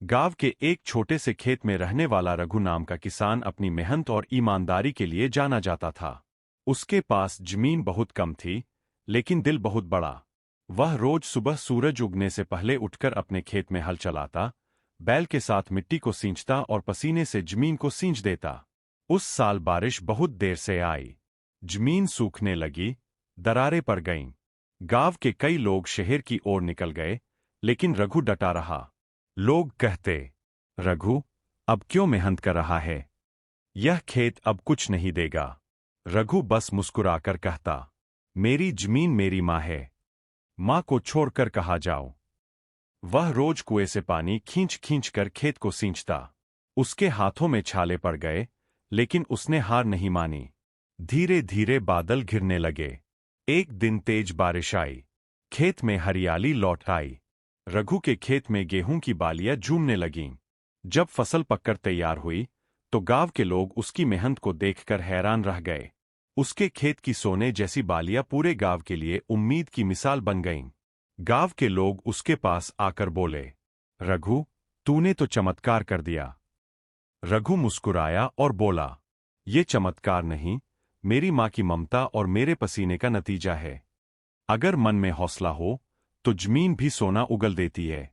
गांव के एक छोटे से खेत में रहने वाला रघु नाम का किसान अपनी मेहनत और ईमानदारी के लिए जाना जाता था। उसके पास जमीन बहुत कम थी, लेकिन दिल बहुत बड़ा। वह रोज सुबह सूरज उगने से पहले उठकर अपने खेत में हल चलाता, बैल के साथ मिट्टी को सींचता और पसीने से जमीन को सींच देता। उस साल बारिश बहुत देर से आई। जमीन सूखने लगी, दरारें पड़ गईं। गांव के कई लोग शहर की ओर निकल गए, लेकिन रघु डटा रहा। लोग कहते, रघु अब क्यों मेहनत कर रहा है? यह खेत अब कुछ नहीं देगा। रघु बस मुस्कुराकर कहता, मेरी जमीन मेरी माँ है। माँ को छोड़कर कहाँ जाऊं? वह रोज कुएं से पानी खींच खींच कर खेत को सींचता। उसके हाथों में छाले पड़ गए, लेकिन उसने हार नहीं मानी। धीरे धीरे बादल घिरने लगे। एक दिन तेज बारिश आई। खेत में हरियाली लौट आई। रघु के खेत में गेहूं की बालियां झूमने लगीं। जब फसल पककर तैयार हुई, तो गांव के लोग उसकी मेहनत को देखकर हैरान रह गए। उसके खेत की सोने जैसी बालियां पूरे गांव के लिए उम्मीद की मिसाल बन गईं। गांव के लोग उसके पास आकर बोले, रघु, तूने तो चमत्कार कर दिया। रघु मुस्कुराया और बोला, ये चमत्कार नहीं, मेरी माँ की ममता और मेरे पसीने का नतीजा है। अगर मन में हौसला हो, तो जमीन भी सोना उगल देती है।